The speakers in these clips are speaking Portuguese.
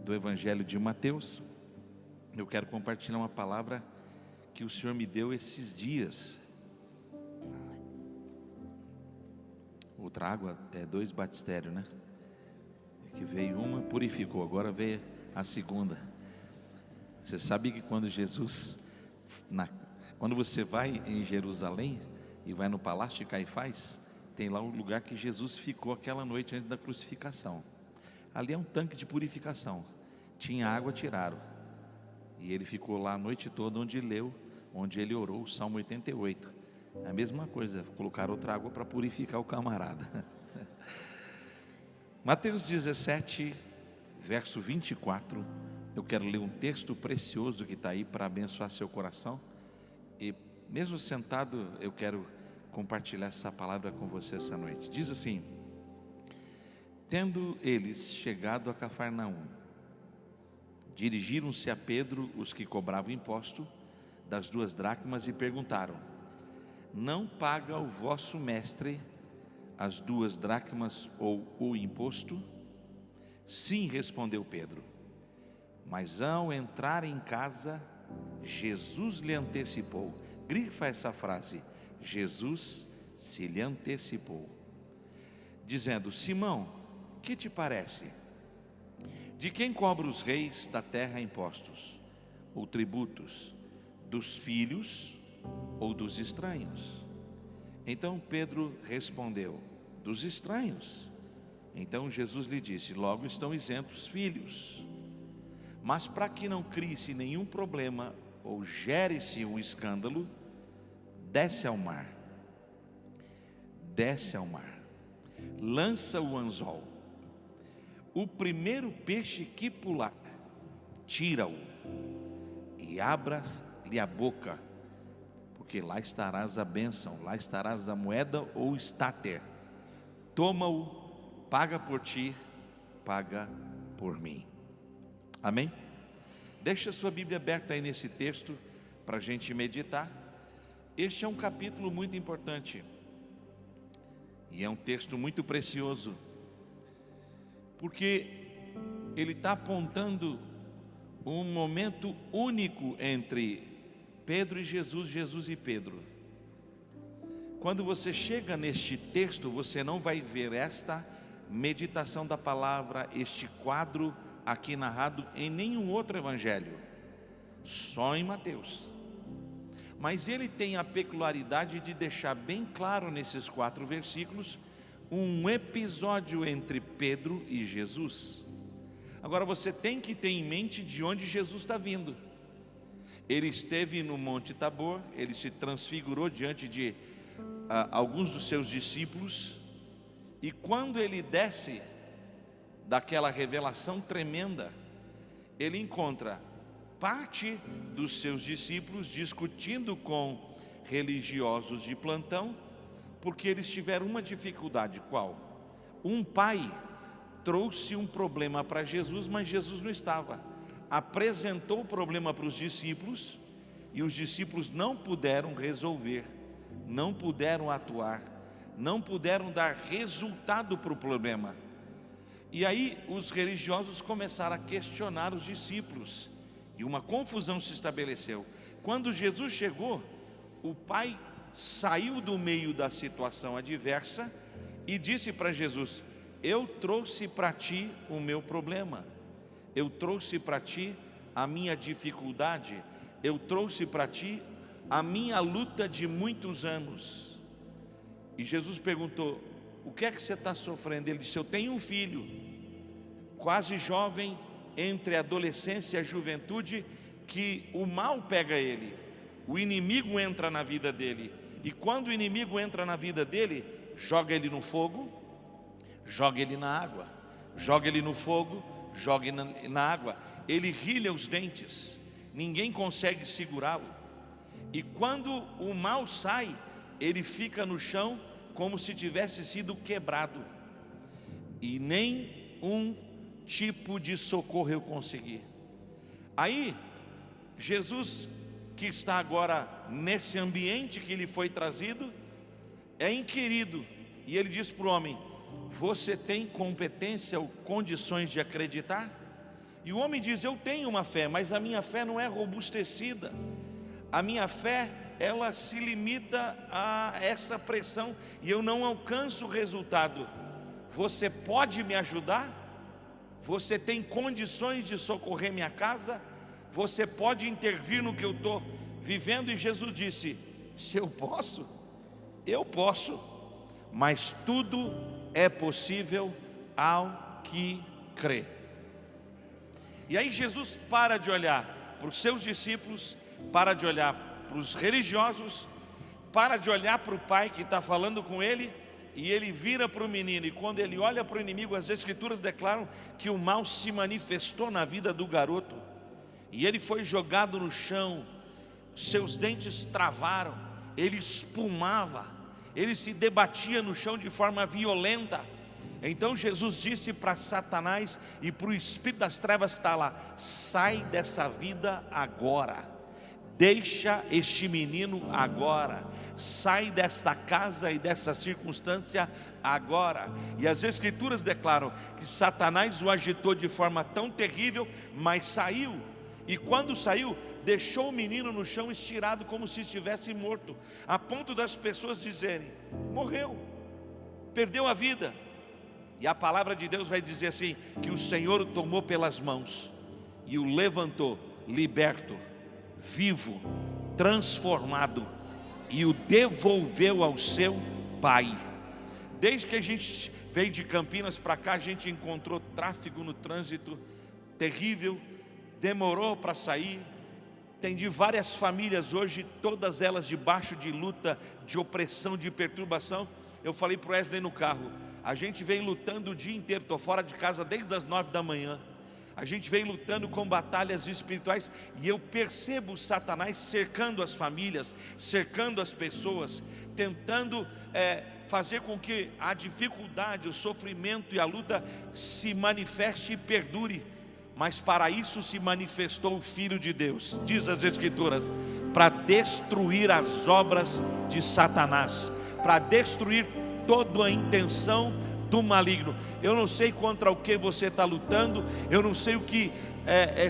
do Evangelho de Mateus. Eu quero compartilhar uma palavra que o Senhor me deu esses dias. Outra água é 2 batistérios, né? Que veio uma, purificou, agora veio a segunda. Você sabe que quando quando você vai em Jerusalém e vai no Palácio de Caifás, tem lá um lugar que Jesus ficou aquela noite antes da crucificação. Ali é um tanque de purificação. Tinha água, tiraram. E ele ficou lá a noite toda onde ele orou o Salmo 88. É a mesma coisa, colocar outra água para purificar o camarada. Mateus 17, verso 24. Eu quero ler um texto precioso que está aí para abençoar seu coração. E mesmo sentado, eu quero compartilhar essa palavra com você essa noite. Diz assim: tendo eles chegado a Cafarnaum, dirigiram-se a Pedro os que cobravam imposto das 2 dracmas e perguntaram: não paga o vosso mestre as 2 dracmas ou o imposto? Sim, respondeu Pedro. Mas ao entrar em casa, Jesus lhe antecipou. Grifa essa frase: Jesus se lhe antecipou, dizendo: Simão, que te parece? De quem cobra os reis da terra impostos ou tributos? Dos filhos ou dos estranhos? Então Pedro respondeu: dos estranhos. Então Jesus lhe disse: logo estão isentos os filhos. Mas para que não crie-se nenhum problema ou gere-se um escândalo, desce ao mar, lança o anzol. O primeiro peixe que pular, tira-o e abra-lhe a boca, porque lá estarás a bênção, lá estarás a moeda ou estáter. Toma-o, paga por ti, paga por mim. Amém? Deixa a sua Bíblia aberta aí nesse texto para a gente meditar. Este é um capítulo muito importante e é um texto muito precioso, porque ele está apontando um momento único entre Pedro e Jesus, Jesus e Pedro. Quando você chega neste texto, você não vai ver esta meditação da palavra, este quadro aqui narrado em nenhum outro evangelho, só em Mateus. Mas ele tem a peculiaridade de deixar bem claro nesses 4 versículos um episódio entre Pedro e Jesus. Agora você tem que ter em mente de onde Jesus está vindo. Ele esteve no Monte Tabor, ele se transfigurou diante de alguns dos seus discípulos, e quando ele desce daquela revelação tremenda, ele encontra parte dos seus discípulos discutindo com religiosos de plantão, porque eles tiveram uma dificuldade. Qual? Um pai trouxe um problema para Jesus, mas Jesus não estava. Apresentou o problema para os discípulos e os discípulos não puderam resolver, não puderam atuar, não puderam dar resultado para o problema. E aí os religiosos começaram a questionar os discípulos e uma confusão se estabeleceu. Quando Jesus chegou, o pai saiu do meio da situação adversa e disse para Jesus: eu trouxe para ti o meu problema, eu trouxe para ti a minha dificuldade, eu trouxe para ti a minha luta de muitos anos. E Jesus perguntou: o que é que você está sofrendo? Ele disse: eu tenho um filho, quase jovem, entre a adolescência e a juventude, que o mal pega ele, o inimigo entra na vida dele, e quando o inimigo entra na vida dele, joga ele no fogo, joga ele na água, joga ele no fogo, joga ele na água, ele rilha os dentes, ninguém consegue segurá-lo, e quando o mal sai, ele fica no chão como se tivesse sido quebrado, e nem um tipo de socorro eu consegui. Aí Jesus, que está agora nesse ambiente que lhe foi trazido, é inquirido, e ele diz para o homem: você tem competência ou condições de acreditar? E o homem diz: eu tenho uma fé, mas a minha fé não é robustecida. A minha fé, ela se limita a essa pressão e eu não alcanço o resultado. Você pode me ajudar? Você tem condições de socorrer minha casa? Você pode intervir no que eu estou vivendo? E Jesus disse: se eu posso, mas tudo é possível ao que crê. E aí Jesus para de olhar para os seus discípulos, para de olhar para os religiosos, para de olhar para o pai que está falando com ele, e ele vira para o menino. E quando ele olha para o inimigo, as escrituras declaram que o mal se manifestou na vida do garoto, e ele foi jogado no chão, seus dentes travaram, ele espumava, ele se debatia no chão de forma violenta. Então Jesus disse para Satanás e para o espírito das trevas que está lá: sai dessa vida agora, deixa este menino agora, sai desta casa e dessa circunstância agora. E as escrituras declaram que Satanás o agitou de forma tão terrível, mas saiu. E quando saiu, deixou o menino no chão estirado como se estivesse morto, a ponto das pessoas dizerem: morreu, perdeu a vida. E a palavra de Deus vai dizer assim: que o Senhor o tomou pelas mãos e o levantou, liberto, vivo, transformado, e o devolveu ao seu pai. Desde que a gente veio de Campinas para cá, a gente encontrou tráfego no trânsito terrível, demorou para sair. Atendi várias famílias hoje, todas elas debaixo de luta, de opressão, de perturbação. Eu falei para o Wesley no carro: a gente vem lutando o dia inteiro, estou fora de casa desde as 9 da manhã. A gente vem lutando com batalhas espirituais, e eu percebo Satanás cercando as famílias, cercando as pessoas, tentando fazer com que a dificuldade, o sofrimento e a luta se manifeste e perdure. Mas para isso se manifestou o Filho de Deus, diz as escrituras, para destruir as obras de Satanás, para destruir toda a intenção do maligno. Eu não sei contra o que você está lutando, eu não sei o que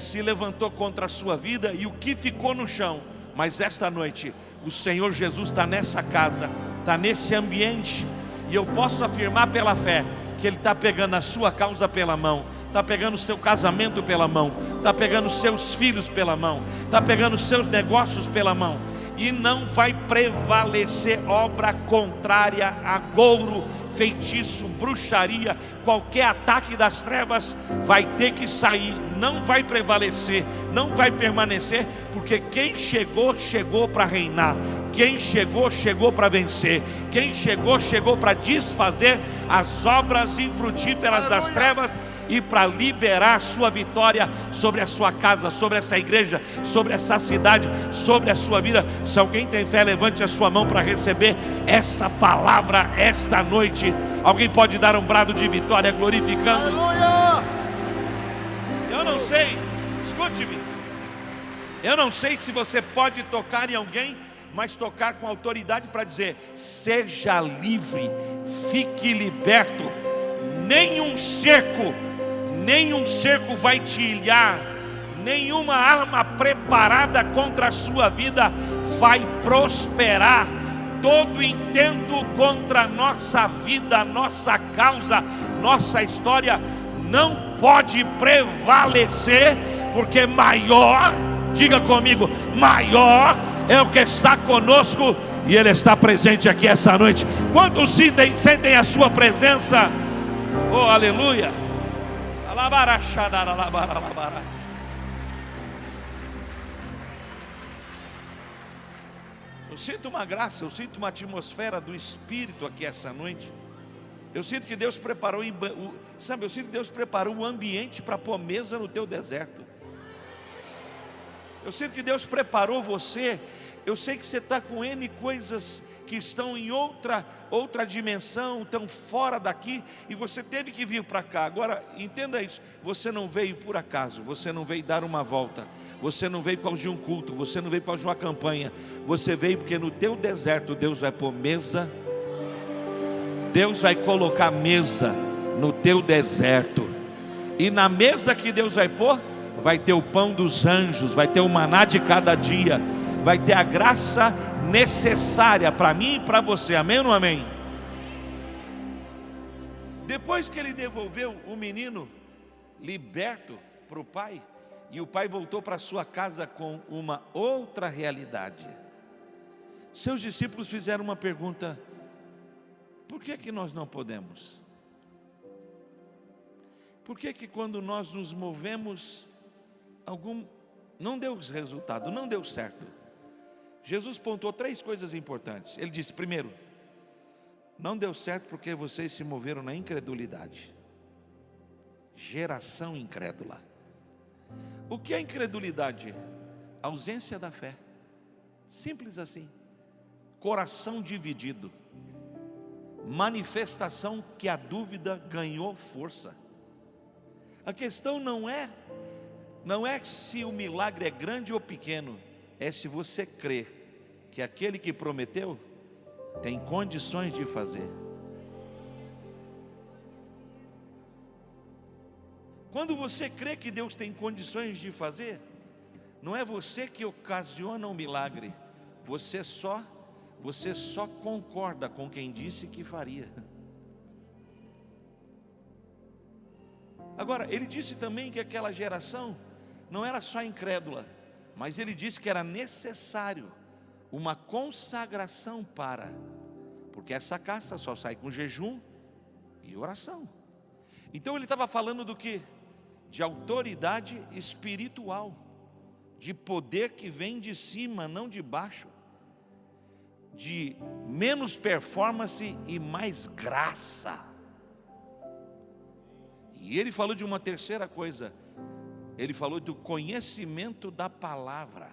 se levantou contra a sua vida e o que ficou no chão, mas esta noite o Senhor Jesus está nessa casa, está nesse ambiente, e eu posso afirmar pela fé que Ele está pegando a sua causa pela mão, está pegando o seu casamento pela mão, está pegando os seus filhos pela mão, está pegando os seus negócios pela mão, e não vai prevalecer obra contrária, agouro, feitiço, bruxaria, qualquer ataque das trevas vai ter que sair, não vai prevalecer, não vai permanecer, porque quem chegou, chegou para reinar, quem chegou, chegou para vencer, quem chegou, chegou para desfazer as obras infrutíferas das trevas e para liberar a sua vitória sobre a sua casa, sobre essa igreja, sobre essa cidade, sobre a sua vida. Se alguém tem fé, levante a sua mão para receber essa palavra esta noite. Alguém pode dar um brado de vitória glorificando? Aleluia! Eu não sei, escute-me, eu não sei se você pode tocar em alguém, mas tocar com autoridade para dizer: seja livre, fique liberto, nenhum cerco vai te ilhar, nenhuma arma preparada contra a sua vida vai prosperar. Todo intento contra a nossa vida, nossa causa, nossa história não pode prevalecer, porque maior, diga comigo, maior é o que está conosco, e Ele está presente aqui essa noite. Quantos sentem a sua presença? Oh, aleluia! Eu sinto uma graça, eu sinto uma atmosfera do Espírito aqui essa noite. Eu sinto que Deus preparou, eu sinto que Deus preparou o ambiente para pôr mesa no teu deserto. Eu sinto que Deus preparou você. Eu sei que você está com N coisas que estão em outra dimensão, estão fora daqui, e você teve que vir para cá. Agora, entenda isso: você não veio por acaso, você não veio dar uma volta, você não veio por causa de um culto, você não veio por causa de uma campanha, você veio porque no teu deserto Deus vai pôr mesa, Deus vai colocar mesa no teu deserto, e na mesa que Deus vai pôr, vai ter o pão dos anjos, vai ter o maná de cada dia, vai ter a graça necessária para mim e para você, amém ou não amém? Depois que ele devolveu o menino liberto para o pai, e o pai voltou para sua casa com uma outra realidade, seus discípulos fizeram uma pergunta: por que nós não podemos? Por que quando nós nos movemos, não deu resultado, não deu certo? Jesus pontuou 3 coisas importantes. Ele disse: primeiro, não deu certo porque vocês se moveram na incredulidade. Geração incrédula. O que é incredulidade? Ausência da fé. Simples assim. Coração dividido. Manifestação que a dúvida ganhou força. A questão não é se o milagre é grande ou pequeno, é se você crê que aquele que prometeu tem condições de fazer. Quando você crê que Deus tem condições de fazer, não é você que ocasiona o milagre, você só concorda com quem disse que faria. Agora, ele disse também que aquela geração não era só incrédula, mas ele disse que era necessário uma consagração porque essa casta só sai com jejum e oração. Então ele estava falando do que? De autoridade espiritual, de poder que vem de cima, não de baixo, de menos performance e mais graça. E ele falou de uma terceira coisa, ele falou do conhecimento da palavra,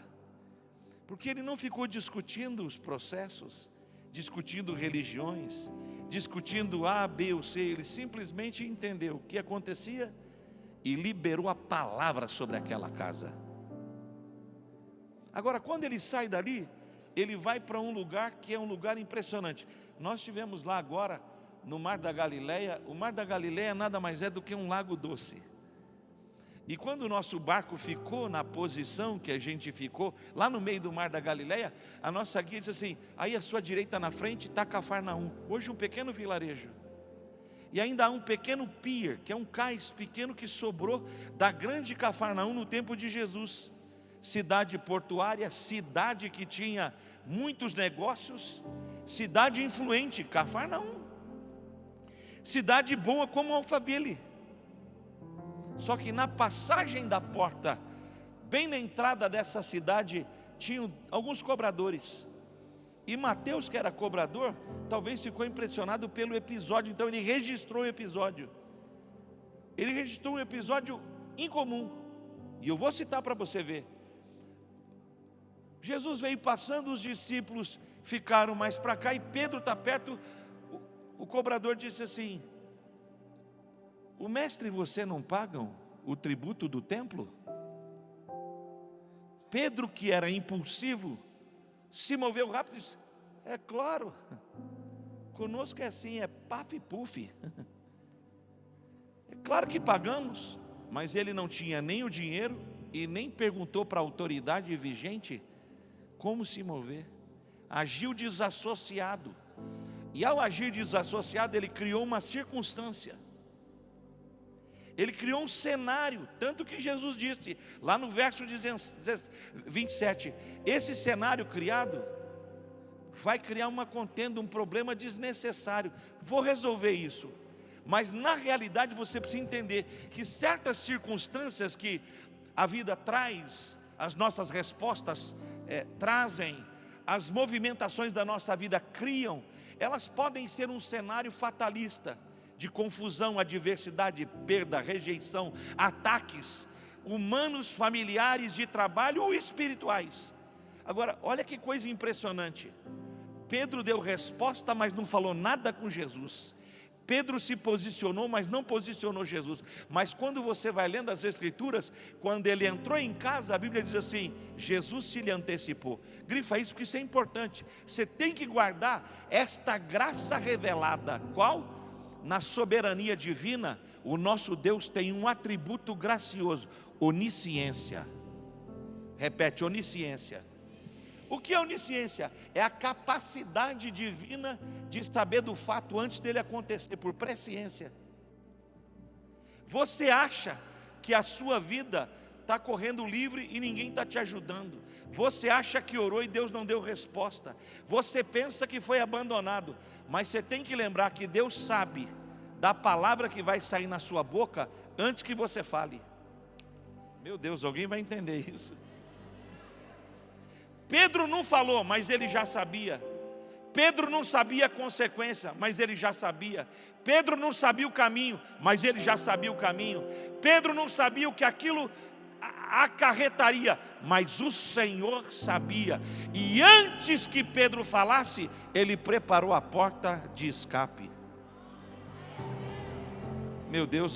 porque ele não ficou discutindo os processos, discutindo religiões, discutindo A, B ou C, ele simplesmente entendeu o que acontecia e liberou a palavra sobre aquela casa. Agora, quando ele sai dali, ele vai para um lugar que é um lugar impressionante. Nós estivemos lá agora, no Mar da Galileia. O Mar da Galileia nada mais é do que um lago doce. E quando o nosso barco ficou na posição que a gente ficou, lá no meio do Mar da Galileia, a nossa guia disse assim: aí à sua direita na frente está Cafarnaum, hoje um pequeno vilarejo. E ainda há um pequeno pier, que é um cais pequeno que sobrou da grande Cafarnaum no tempo de Jesus. Cidade portuária, cidade que tinha muitos negócios, cidade influente, Cafarnaum. Cidade boa como Alphaville. Só que na passagem da porta, bem na entrada dessa cidade, tinham alguns cobradores. E Mateus, que era cobrador, talvez ficou impressionado pelo episódio, então ele registrou o episódio. Ele registrou um episódio incomum, e eu vou citar para você ver. Jesus veio passando, os discípulos ficaram mais para cá, e Pedro está perto. O cobrador disse assim: o mestre e você não pagam o tributo do templo? Pedro, que era impulsivo, se moveu rápido e disse: é claro, conosco é assim, é paf e puf. É claro que pagamos. Mas ele não tinha nem o dinheiro e nem perguntou para a autoridade vigente como se mover. Agiu desassociado. E ao agir desassociado, ele criou uma circunstância. Ele criou um cenário, tanto que Jesus disse, lá no verso 27, esse cenário criado vai criar uma contenda, um problema desnecessário. Vou resolver isso. Mas na realidade você precisa entender que certas circunstâncias que a vida traz, as nossas respostas trazem, as movimentações da nossa vida criam, elas podem ser um cenário fatalista, de confusão, adversidade, perda, rejeição, ataques humanos, familiares, de trabalho ou espirituais. Agora, olha que coisa impressionante. Pedro deu resposta, mas não falou nada com Jesus. Pedro se posicionou, mas não posicionou Jesus. Mas quando você vai lendo as Escrituras, quando ele entrou em casa, a Bíblia diz assim: Jesus se lhe antecipou. Grifa isso, porque isso é importante. Você tem que guardar esta graça revelada. Qual? Na soberania divina, o nosso Deus tem um atributo gracioso. onisciência. Repete, onisciência. O que é onisciência? É a capacidade divina de saber do fato antes dele acontecer, por presciência. Você acha que a sua vida está correndo livre e ninguém está te ajudando. Você acha que orou e Deus não deu resposta. Você pensa que foi abandonado. Mas você tem que lembrar que Deus sabe da palavra que vai sair na sua boca antes que você fale. Meu Deus, alguém vai entender isso. Pedro não falou, mas ele já sabia. Pedro não sabia a consequência, mas ele já sabia. Pedro não sabia o caminho, mas ele já sabia o caminho. Pedro não sabia o que aquilo acarretaria, mas o Senhor sabia. E antes que Pedro falasse, ele preparou a porta de escape. Meu Deus,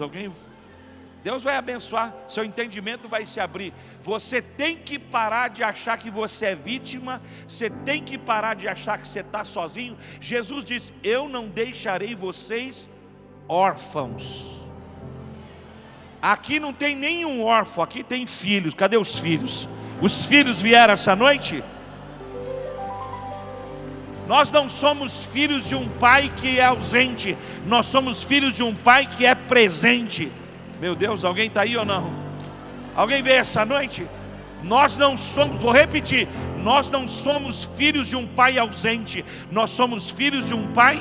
Deus vai abençoar, seu entendimento vai se abrir. Você tem que parar de achar que você é vítima. Você tem que parar de achar que você está sozinho. Jesus disse: eu não deixarei vocês órfãos. Aqui não tem nenhum órfão, aqui tem filhos. Cadê os filhos? Os filhos vieram essa noite? Nós não somos filhos de um pai que é ausente. Nós somos filhos de um pai que é presente. Meu Deus, alguém está aí ou não? Alguém veio essa noite? Nós não somos, vou repetir, nós não somos filhos de um pai ausente. Nós somos filhos de um pai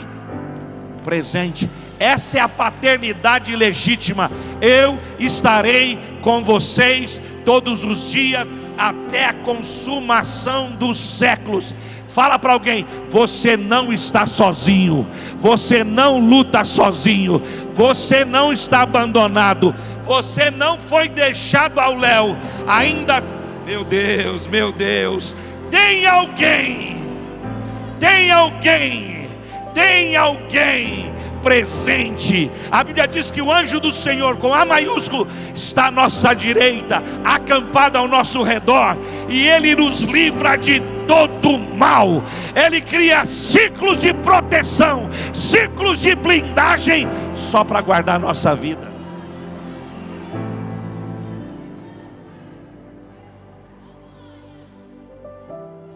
presente. Essa é a paternidade legítima. Eu estarei com vocês todos os dias até a consumação dos séculos. Fala para alguém: você não está sozinho. Você não luta sozinho. Você não está abandonado. Você não foi deixado ao léu. Ainda, meu Deus, tem alguém presente. A Bíblia diz que o anjo do Senhor, com A maiúsculo, está à nossa direita, acampado ao nosso redor, e Ele nos livra de todo mal. Ele cria ciclos de proteção, ciclos de blindagem, só para guardar a nossa vida.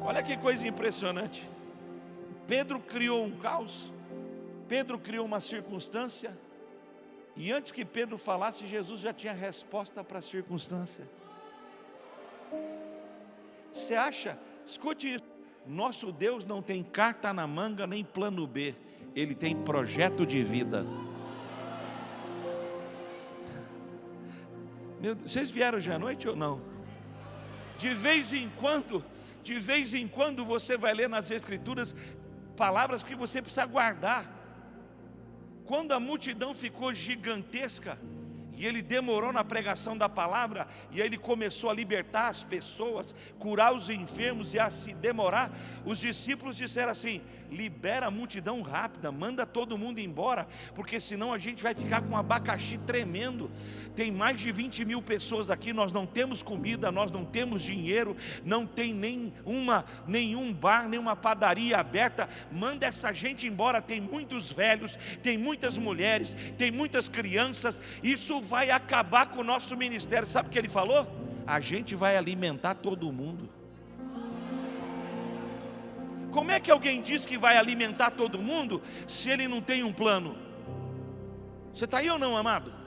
Olha que coisa impressionante. Pedro criou um caos. Pedro criou uma circunstância, e antes que Pedro falasse, Jesus já tinha resposta para a circunstância. Você acha? Escute isso: nosso Deus não tem carta na manga nem plano B. Ele tem projeto de vida. Meu Deus, vocês vieram hoje à noite ou não? De vez em quando você vai ler nas Escrituras palavras que você precisa guardar. Quando a multidão ficou gigantesca e ele demorou na pregação da palavra, e aí ele começou a libertar as pessoas, curar os enfermos e a se demorar, os discípulos disseram assim: libera a multidão rápida, manda todo mundo embora, porque senão a gente vai ficar com um abacaxi tremendo. Tem mais de 20.000 pessoas aqui, nós não temos comida, nós não temos dinheiro, não tem nenhum bar, nenhuma padaria aberta. Manda essa gente embora. Tem muitos velhos, tem muitas mulheres, tem muitas crianças. Isso vai acabar com o nosso ministério. Sabe o que ele falou? A gente vai alimentar todo mundo. Como é que alguém diz que vai alimentar todo mundo se ele não tem um plano? Você está aí ou não, amado?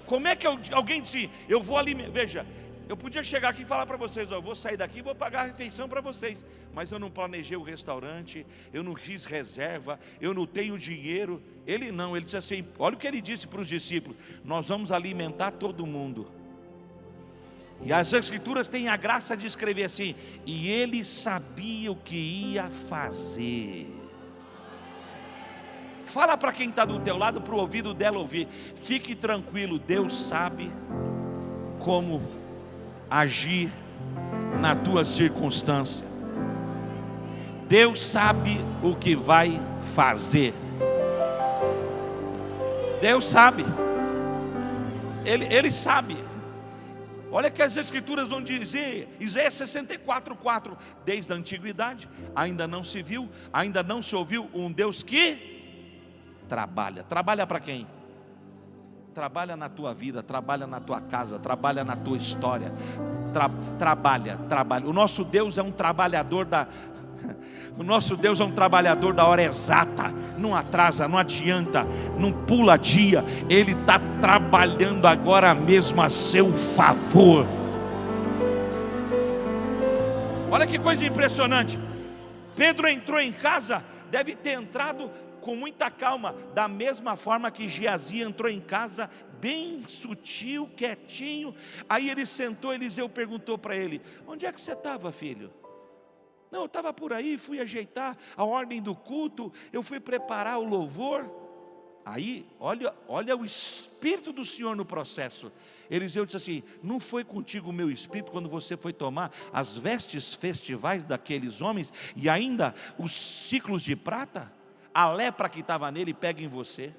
Como é que alguém diz: eu vou alimentar? Veja, eu podia chegar aqui e falar para vocês: eu vou sair daqui e vou pagar a refeição para vocês, mas eu não planejei o restaurante, eu não fiz reserva, eu não tenho dinheiro. Ele não, ele disse assim, olha o que ele disse para os discípulos: nós vamos alimentar todo mundo. E as Escrituras têm a graça de escrever assim: e ele sabia o que ia fazer. Fala para quem está do teu lado, para o ouvido dela ouvir: fique tranquilo, Deus sabe como agir na tua circunstância. Deus sabe o que vai fazer. Deus sabe. Ele sabe. Olha que as Escrituras vão dizer, Isaías 64:4: desde a antiguidade ainda não se viu, ainda não se ouviu um Deus que trabalha. Trabalha para quem? Trabalha na tua vida, trabalha na tua casa, trabalha na tua história. Trabalha. O nosso Deus é um trabalhador o nosso Deus é um trabalhador da hora exata. Não atrasa, não adianta, não pula dia. Ele está trabalhando agora mesmo a seu favor. Olha que coisa impressionante. Pedro entrou em casa, deve ter entrado com muita calma, da mesma forma que Geazi entrou em casa, bem sutil, quietinho. Aí ele sentou, Eliseu perguntou para ele: onde é que você estava, filho? Não, eu estava por aí, fui ajeitar a ordem do culto, eu fui preparar o louvor. Aí, olha o Espírito do Senhor no processo. Eliseu disse assim: não foi contigo o meu Espírito quando você foi tomar as vestes festivais daqueles homens e ainda os ciclos de prata? A lepra que estava nele pega em você.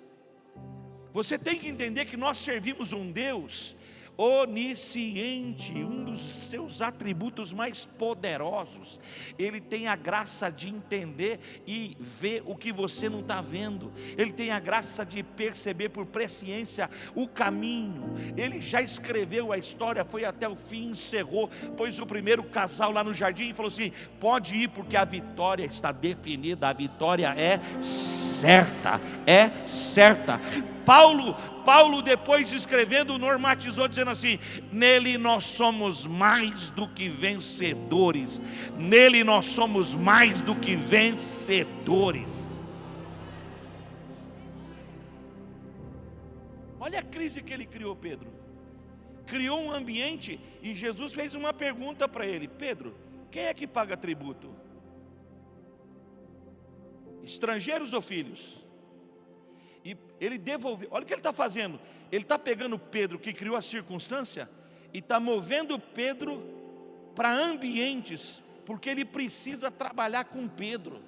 Você tem que entender que nós servimos um Deus onisciente, um dos seus atributos mais poderosos. Ele tem a graça de entender e ver o que você não está vendo. Ele tem a graça de perceber por presciência o caminho. Ele já escreveu a história, foi até o fim, encerrou. Pôs o primeiro casal lá no jardim e falou assim: pode ir, porque a vitória está definida, a vitória é certa, é certa. Paulo, depois escrevendo, normatizou dizendo assim: nele nós somos mais do que vencedores. Nele nós somos mais do que vencedores. Olha a crise que ele criou, Pedro. Criou um ambiente e Jesus fez uma pergunta para ele: Pedro, quem é que paga tributo? Estrangeiros ou filhos? E ele devolveu. Olha o que ele está fazendo. Ele está pegando Pedro, que criou a circunstância, e está movendo Pedro para ambientes, porque ele precisa trabalhar com Pedro.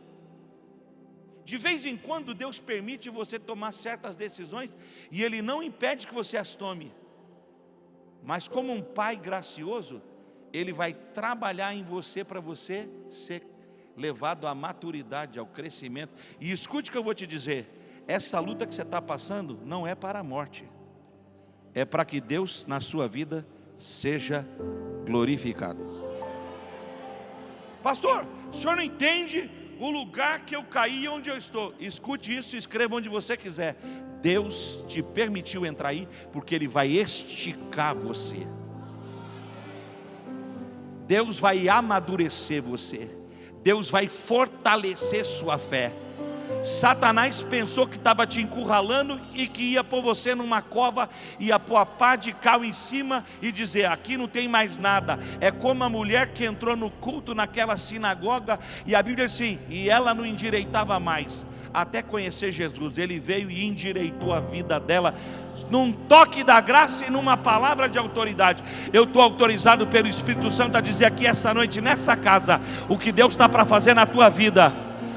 De vez em quando Deus permite você tomar certas decisões, e Ele não impede que você as tome, mas como um pai gracioso, Ele vai trabalhar em você para você ser levado à maturidade, ao crescimento. E escute o que eu vou te dizer: essa luta que você está passando não é para a morte, é para que Deus na sua vida seja glorificado. Pastor, o senhor não entende o lugar que eu caí e onde eu estou. Escute isso e escreva onde você quiser. Deus te permitiu entrar aí porque Ele vai esticar você. Deus vai amadurecer você. Deus vai fortalecer sua fé. Satanás pensou que estava te encurralando e que ia pôr você numa cova, ia pôr a pá de cal em cima e dizer: aqui não tem mais nada. É como a mulher que entrou no culto naquela sinagoga, e a Bíblia diz assim: e ela não endireitava mais, até conhecer Jesus. Ele veio e endireitou a vida dela, num toque da graça e numa palavra de autoridade. Eu estou autorizado pelo Espírito Santo a dizer aqui essa noite, nessa casa, o que Deus está para fazer na tua vida,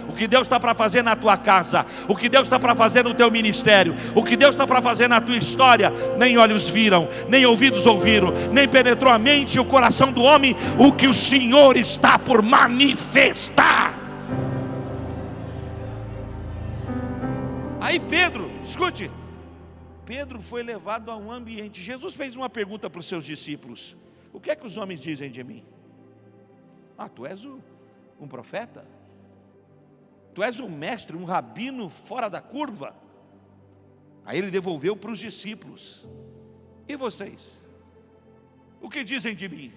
o que Deus está para fazer na tua casa, o que Deus está para fazer no teu ministério, o que Deus está para fazer na tua história. Nem olhos viram, nem ouvidos ouviram, nem penetrou a mente e o coração do homem o que o Senhor está por manifestar. Aí Pedro, escute, Pedro foi levado a um ambiente. Jesus fez uma pergunta para os seus discípulos: o que é que os homens dizem de mim? Tu és um profeta? Tu és um mestre, um rabino fora da curva? Aí ele devolveu para os discípulos: e vocês? O que dizem de mim?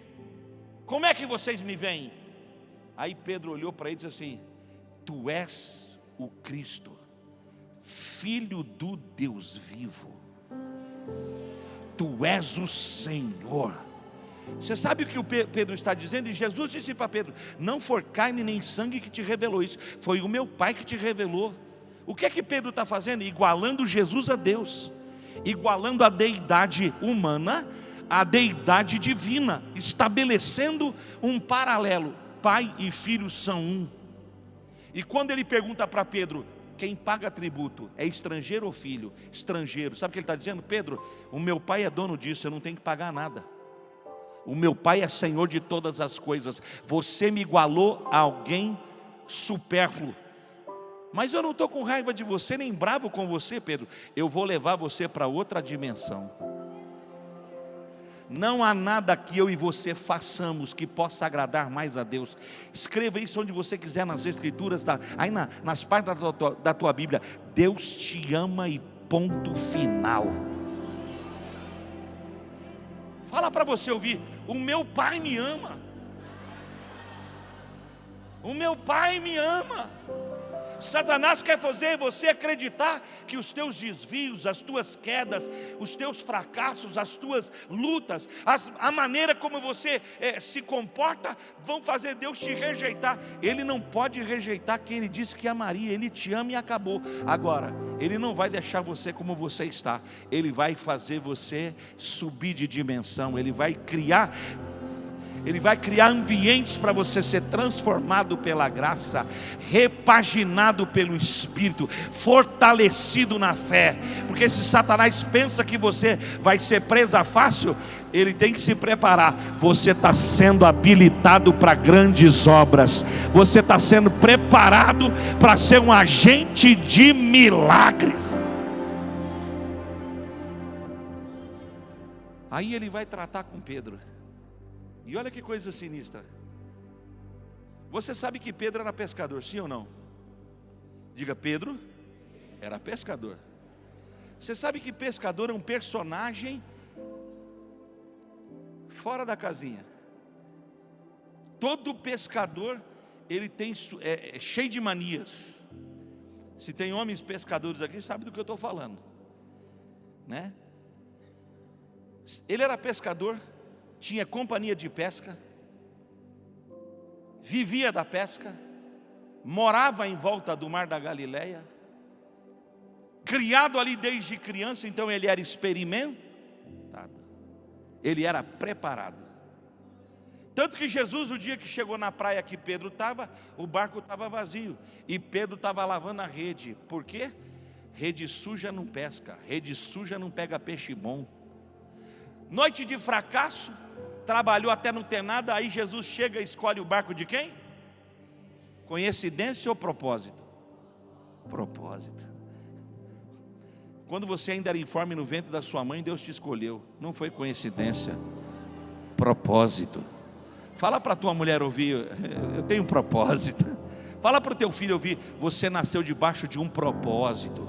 Como é que vocês me veem? Aí Pedro olhou para ele e disse assim: tu és o Cristo, Filho do Deus vivo. Tu és o Senhor. Você sabe o que o Pedro está dizendo? E Jesus disse para Pedro: não foi carne nem sangue que te revelou isso, foi o meu Pai que te revelou. O que é que Pedro está fazendo? Igualando Jesus a Deus, igualando a deidade humana à deidade divina, estabelecendo um paralelo. Pai e filho são um. E quando ele pergunta para Pedro: quem paga tributo é estrangeiro ou filho? Estrangeiro. Sabe o que ele está dizendo? Pedro, o meu pai é dono disso, eu não tenho que pagar nada. O meu pai é Senhor de todas as coisas. Você me igualou a alguém supérfluo. Mas eu não estou com raiva de você, nem bravo com você, Pedro. Eu vou levar você para outra dimensão. Não há nada que eu e você façamos que possa agradar mais a Deus. Escreva isso onde você quiser nas escrituras, aí nas partes da tua Bíblia. Deus te ama e ponto final. Fala para você ouvir: o meu Pai me ama. O meu Pai me ama. Satanás quer fazer você acreditar que os teus desvios, as tuas quedas, os teus fracassos, as tuas lutas, a maneira como você se comporta, vão fazer Deus te rejeitar. Ele não pode rejeitar quem Ele disse que amaria. Ele te ama e acabou. Agora, Ele não vai deixar você como você está. Ele vai fazer você subir de dimensão. Ele vai criar ambientes para você ser transformado pela graça, repaginado pelo Espírito, fortalecido na fé. Porque se Satanás pensa que você vai ser presa fácil, ele tem que se preparar. Você está sendo habilitado para grandes obras. Você está sendo preparado para ser um agente de milagres. Aí ele vai tratar com Pedro. E olha que coisa sinistra. Você sabe que Pedro era pescador, sim ou não? Diga: Pedro era pescador. Você sabe que pescador é um personagem fora da casinha. Todo pescador, ele tem é cheio de manias. Se tem homens pescadores aqui, sabe do que eu estou falando, né? Ele era pescador, tinha companhia de pesca, vivia da pesca, morava em volta do mar da Galileia, criado ali desde criança. Então ele era experimentado, ele era preparado. Tanto que Jesus, o dia que chegou na praia que Pedro estava, o barco estava vazio, e Pedro estava lavando a rede. Por quê? Rede suja não pesca, rede suja não pega peixe bom. Noite de fracasso, trabalhou até não ter nada. Aí Jesus chega e escolhe o barco de quem? Coincidência ou propósito? Propósito. Quando você ainda era informe no ventre da sua mãe, Deus te escolheu. Não foi coincidência. Propósito. Fala para a tua mulher ouvir: eu tenho um propósito. Fala para o teu filho ouvir: você nasceu debaixo de um propósito.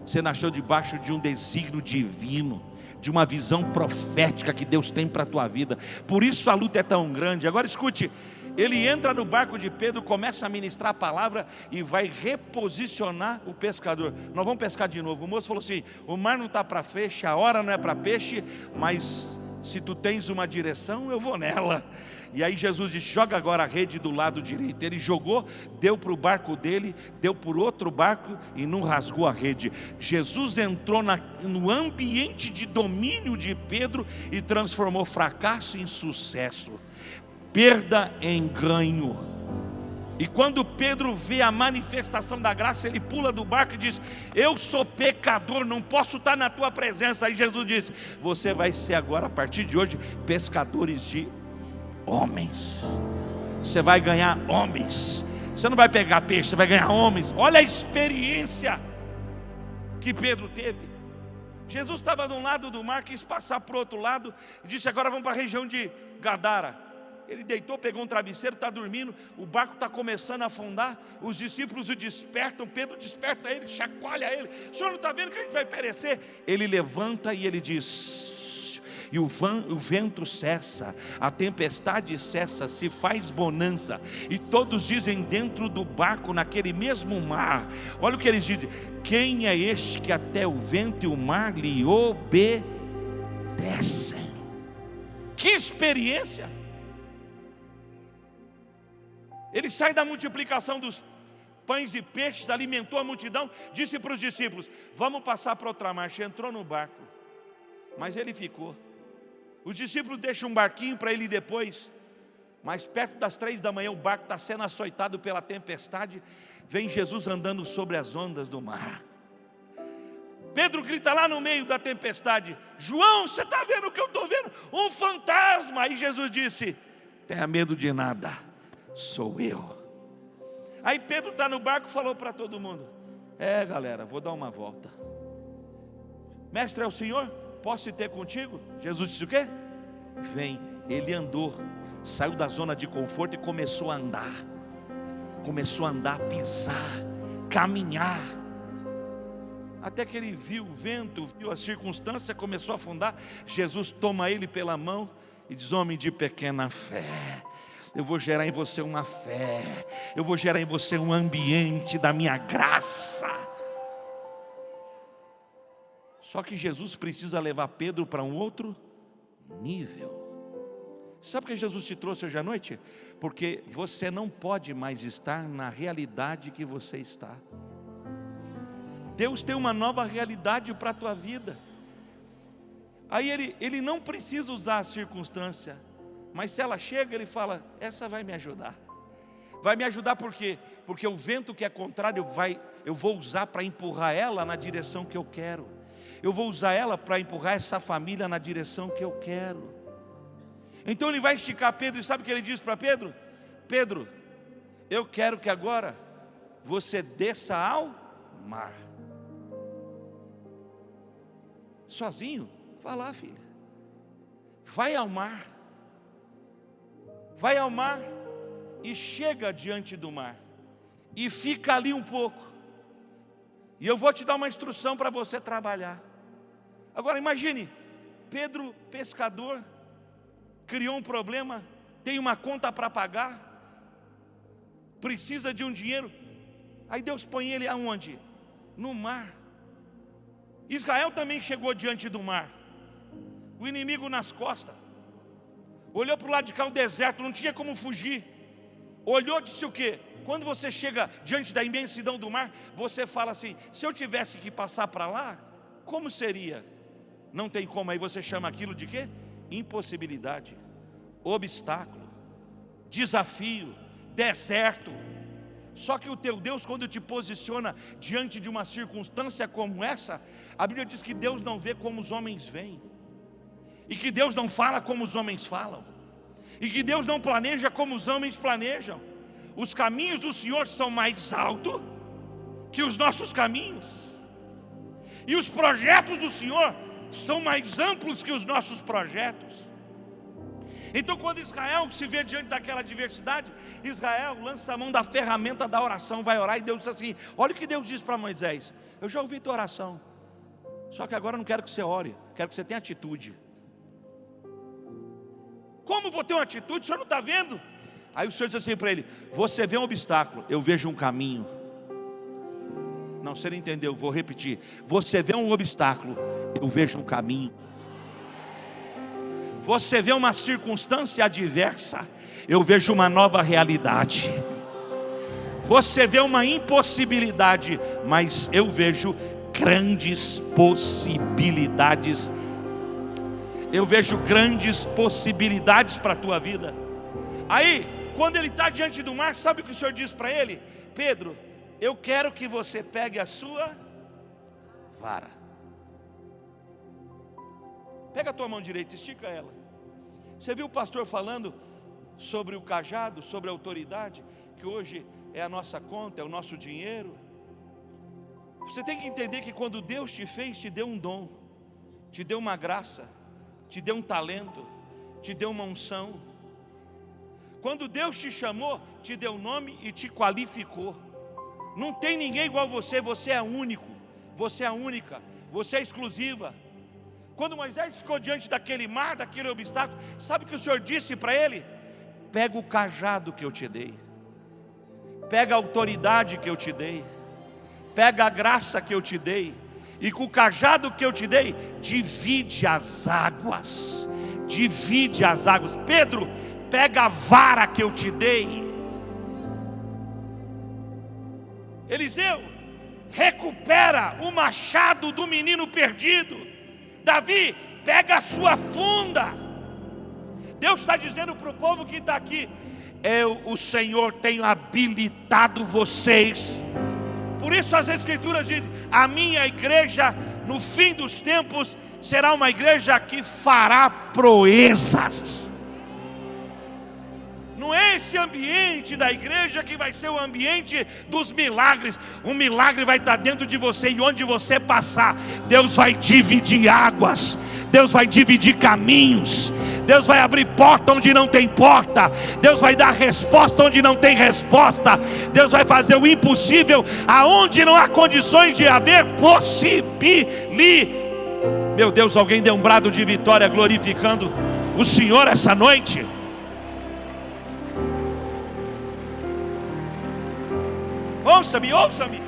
Você nasceu debaixo de um desígnio divino, de uma visão profética que Deus tem para a tua vida. Por isso a luta é tão grande. Agora escute, ele entra no barco de Pedro, começa a ministrar a palavra e vai reposicionar o pescador. Nós vamos pescar de novo. O moço falou assim: o mar não está para peixe, a hora não é para peixe, mas se tu tens uma direção, eu vou nela. E aí Jesus disse: joga agora a rede do lado direito. Ele jogou, deu para o barco dele, deu para outro barco e não rasgou a rede. Jesus entrou no ambiente de domínio de Pedro e transformou fracasso em sucesso, perda em ganho. E quando Pedro vê a manifestação da graça, ele pula do barco e diz: eu sou pecador, não posso estar na tua presença. Aí Jesus disse: você vai ser agora, a partir de hoje, pescadores de homens. Você vai ganhar homens. Você não vai pegar peixe, você vai ganhar homens. Olha a experiência que Pedro teve. Jesus estava de um lado do mar, quis passar para o outro lado e disse: agora vamos para a região de Gadara. Ele deitou, pegou um travesseiro, está dormindo. O barco está começando a afundar. Os discípulos o despertam. Pedro desperta ele, chacoalha ele: o senhor não está vendo que a gente vai perecer? Ele levanta e ele diz: e o vento cessa, a tempestade cessa, se faz bonança. E todos dizem dentro do barco, naquele mesmo mar. Olha o que eles dizem: quem é este que até o vento e o mar lhe obedecem? Que experiência! Ele sai da multiplicação dos pães e peixes, alimentou a multidão, disse para os discípulos: vamos passar para outra marcha. Entrou no barco, mas ele ficou. Os discípulos deixam um barquinho para ele ir depois. Mas perto das 3 da manhã, o barco está sendo açoitado pela tempestade. Vem Jesus andando sobre as ondas do mar. Pedro grita lá no meio da tempestade: João, você está vendo o que eu estou vendo? Um fantasma. Aí Jesus disse: tenha medo de nada, sou eu. Aí Pedro está no barco e falou para todo mundo: galera, vou dar uma volta. Mestre, é o Senhor? Posso ir ter contigo? Jesus disse o quê? Vem. Ele andou, saiu da zona de conforto e começou a andar. Começou a andar, pisar, caminhar. Até que ele viu o vento, viu a circunstância, começou a afundar. Jesus toma ele pela mão e diz: homem de pequena fé, eu vou gerar em você uma fé, eu vou gerar em você um ambiente da minha graça. Só que Jesus precisa levar Pedro para um outro nível. Sabe por que Jesus te trouxe hoje à noite? Porque você não pode mais estar na realidade que você está. Deus tem uma nova realidade para a tua vida. Aí ele não precisa usar a circunstância, mas se ela chega, ele fala: essa vai me ajudar. Vai me ajudar por quê? Porque o vento que é contrário eu vou usar para empurrar ela na direção que eu quero. Eu vou usar ela para empurrar essa família na direção que eu quero. Então ele vai esticar Pedro, e sabe o que ele diz para Pedro? Pedro, eu quero que agora você desça ao mar. Sozinho? Vai lá, filho. Vai ao mar. Vai ao mar e chega diante do mar. E fica ali um pouco. E eu vou te dar uma instrução para você trabalhar. Agora imagine, Pedro, pescador, criou um problema, tem uma conta para pagar, precisa de um dinheiro. Aí Deus põe ele aonde? No mar. Israel também chegou diante do mar, o inimigo nas costas, olhou para o lado de cá o deserto, não tinha como fugir. Olhou e disse o quê? Quando você chega diante da imensidão do mar, você fala assim: se eu tivesse que passar para lá, como seria? Não tem como. Aí você chama aquilo de quê? Impossibilidade, obstáculo, desafio, deserto. Só que o teu Deus, quando te posiciona diante de uma circunstância como essa, a Bíblia diz que Deus não vê como os homens veem, e que Deus não fala como os homens falam, e que Deus não planeja como os homens planejam. Os caminhos do Senhor são mais altos que os nossos caminhos, e os projetos do Senhor são mais amplos que os nossos projetos. Então quando Israel se vê diante daquela adversidade, Israel lança a mão da ferramenta da oração, vai orar, e Deus diz assim: olha o que Deus diz para Moisés: eu já ouvi tua oração, só que agora eu não quero que você ore, quero que você tenha atitude. Como vou ter uma atitude? O senhor não está vendo? Aí o Senhor diz assim para ele: você vê um obstáculo, eu vejo um caminho. Não, você não entendeu, vou repetir. Você vê um obstáculo, eu vejo um caminho. Você vê uma circunstância adversa, eu vejo uma nova realidade. Você vê uma impossibilidade, mas eu vejo grandes possibilidades. Eu vejo grandes possibilidades para a tua vida. Aí, quando ele está diante do mar, sabe o que o Senhor diz para ele? Pedro, eu quero que você pegue a sua vara. Pega a tua mão direita, estica ela. Você viu o pastor falando sobre o cajado, sobre a autoridade, que hoje é a nossa conta, é o nosso dinheiro. Você tem que entender que quando Deus te fez, te deu um dom, te deu uma graça, te deu um talento, te deu uma unção. Quando Deus te chamou, te deu nome e te qualificou. Não tem ninguém igual a você, você é único, você é única, você é exclusiva. Quando Moisés ficou diante daquele mar, daquele obstáculo, sabe o que o Senhor disse para ele? Pega o cajado que eu te dei, pega a autoridade que eu te dei, pega a graça que eu te dei, e com o cajado que eu te dei, divide as águas. Divide as águas. Pedro, pega a vara que eu te dei. Eliseu, recupera o machado do menino perdido. Davi, pega a sua funda. Deus está dizendo para o povo que está aqui: o Senhor tenho habilitado vocês. Por isso as Escrituras dizem: a minha igreja no fim dos tempos será uma igreja que fará proezas. Não é esse ambiente da igreja que vai ser o ambiente dos milagres. Um milagre vai estar dentro de você, e onde você passar, Deus vai dividir águas, Deus vai dividir caminhos, Deus vai abrir porta onde não tem porta, Deus vai dar resposta onde não tem resposta, Deus vai fazer o impossível aonde não há condições de haver possibilidade. Meu Deus, alguém deu um brado de vitória glorificando o Senhor essa noite? Ouça-me, ouça-me.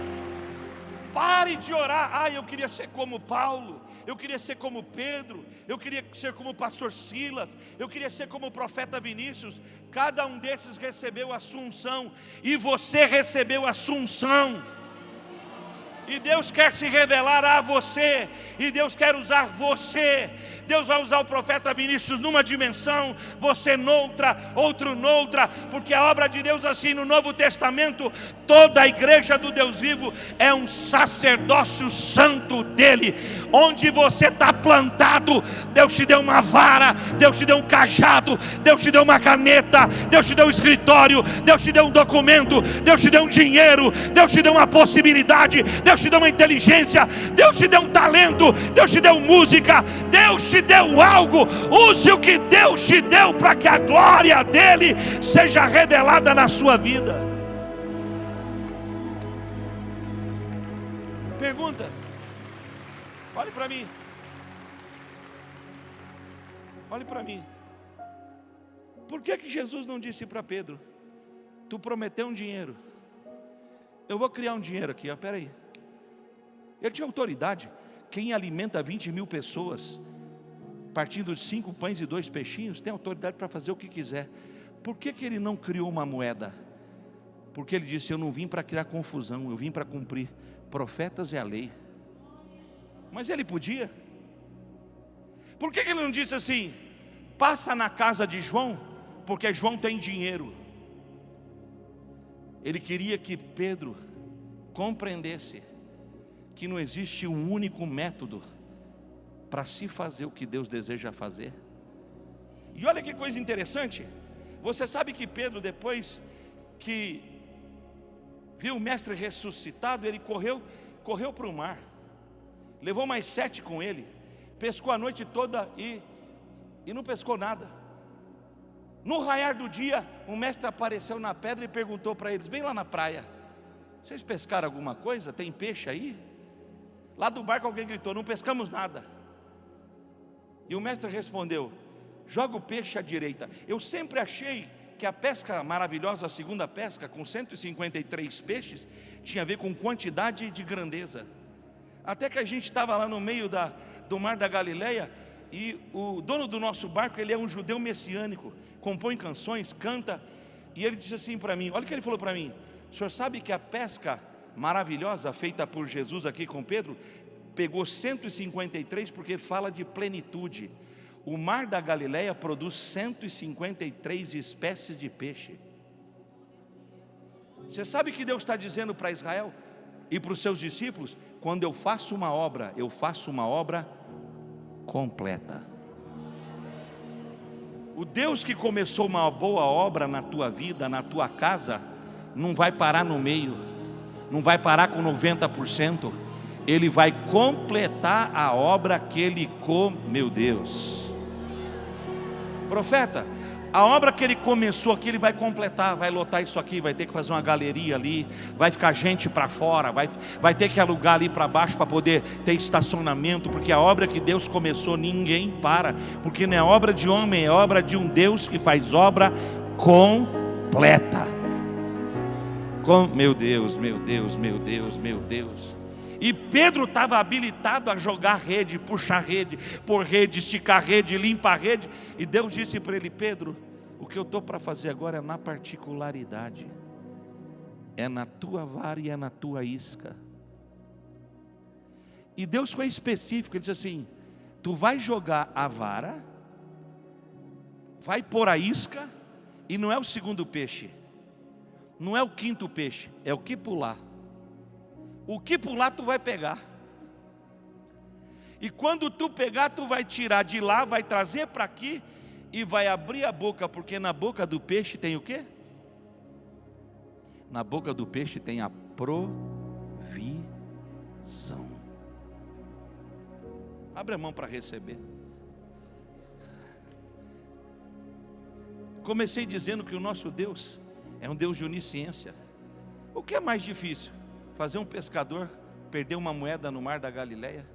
Pare de orar. Eu queria ser como Paulo, eu queria ser como Pedro, eu queria ser como o pastor Silas, eu queria ser como o profeta Vinícius. Cada um desses recebeu a sua unção, e você recebeu a sua unção. E Deus quer se revelar a você, e Deus quer usar você. Deus vai usar o profeta Vinícius numa dimensão, você noutra, outro noutra, porque a obra de Deus assim no Novo Testamento, toda a igreja do Deus vivo é um sacerdócio santo dele. Onde você está plantado, Deus te deu uma vara, Deus te deu um cajado, Deus te deu uma caneta, Deus te deu um escritório, Deus te deu um documento, Deus te deu um dinheiro, Deus te deu uma possibilidade, Deus te deu uma inteligência, Deus te deu um talento, Deus te deu música, Deus te deu algo. Use o que Deus te deu para que a glória dele seja revelada na sua vida. Pergunta, olhe para mim, olhe para mim. Por que Jesus não disse para Pedro: tu prometeu um dinheiro, eu vou criar um dinheiro aqui, espera aí. Ele tinha autoridade. Quem alimenta 20.000 pessoas, partindo de 5 pães e 2 peixinhos, tem autoridade para fazer o que quiser. Por que ele não criou uma moeda? Porque ele disse: eu não vim para criar confusão, eu vim para cumprir profetas e a lei. Mas ele podia. Por que ele não disse assim: passa na casa de João, porque João tem dinheiro? Ele queria que Pedro compreendesse que não existe um único método para se fazer o que Deus deseja fazer. E olha que coisa interessante. Você sabe que Pedro, depois que viu o mestre ressuscitado, ele correu para o mar, levou mais 7 com ele, pescou a noite toda e não pescou nada. No raiar do dia, o mestre apareceu na pedra e perguntou para eles, bem lá na praia: vocês pescaram alguma coisa? Tem peixe aí? Lá do barco alguém gritou: não pescamos nada. E o mestre respondeu: joga o peixe à direita. Eu sempre achei que a pesca maravilhosa, a segunda pesca, com 153 peixes, tinha a ver com quantidade de grandeza. Até que a gente estava lá no meio do mar da Galileia, e o dono do nosso barco, ele é um judeu messiânico, compõe canções, canta, e ele disse assim para mim, olha o que ele falou para mim: o senhor sabe que a pesca maravilhosa feita por Jesus aqui com Pedro pegou 153, porque fala de plenitude. O mar da Galileia produz 153 espécies de peixe. Você sabe que Deus está dizendo para Israel e para os seus discípulos: quando eu faço uma obra completa. O Deus que começou uma boa obra na tua vida, na tua casa, não vai parar no meio, não vai parar com 90%, Ele vai completar a obra que Ele meu Deus, profeta, a obra que Ele começou aqui, Ele vai completar, vai lotar isso aqui, vai ter que fazer uma galeria ali, vai ficar gente para fora, vai ter que alugar ali para baixo para poder ter estacionamento, porque a obra que Deus começou ninguém para, porque não é obra de homem, é obra de um Deus que faz obra completa. Meu Deus, meu Deus, meu Deus, meu Deus. E Pedro estava habilitado a jogar rede, puxar rede, pôr rede, esticar rede, limpar rede. E Deus disse para ele: Pedro, o que eu estou para fazer agora é na particularidade, é na tua vara e é na tua isca. E Deus foi específico, Ele disse assim: tu vai jogar a vara, vai pôr a isca, e não é o segundo peixe, não é o quinto peixe, é o que pular. O que pular tu vai pegar. E quando tu pegar, tu vai tirar de lá, vai trazer para aqui, e vai abrir a boca, porque na boca do peixe tem o quê? Na boca do peixe tem a provisão. Abre a mão para receber. Comecei dizendo que o nosso Deus é um Deus de onisciência. O que é mais difícil? Fazer um pescador perder uma moeda no mar da Galileia?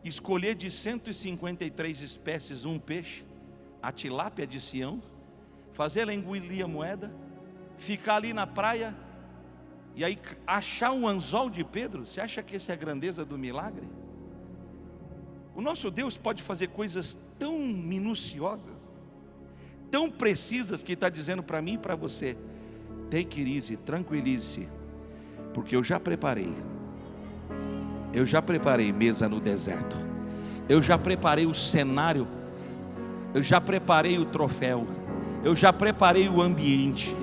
Escolher de 153 espécies um peixe, a tilápia de Sião, fazer ela engolir a moeda, ficar ali na praia, e aí achar um anzol de Pedro? Você acha que essa é a grandeza do milagre? O nosso Deus pode fazer coisas tão minuciosas, tão precisas, que está dizendo para mim e para você: take it easy, tranquilize-se, porque eu já preparei mesa no deserto, eu já preparei o cenário, eu já preparei o troféu, eu já preparei o ambiente.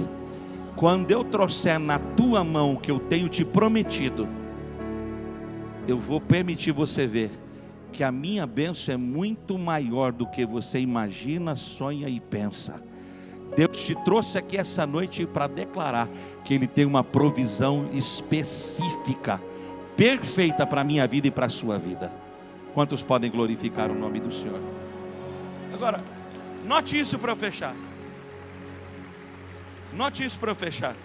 Quando eu trouxer na tua mão o que eu tenho te prometido, eu vou permitir você ver que a minha bênção é muito maior do que você imagina, sonha e pensa. Deus te trouxe aqui essa noite para declarar que Ele tem uma provisão específica, perfeita para a minha vida e para a sua vida. Quantos podem glorificar o nome do Senhor? Agora, note isso para eu fechar. Note isso para eu fechar.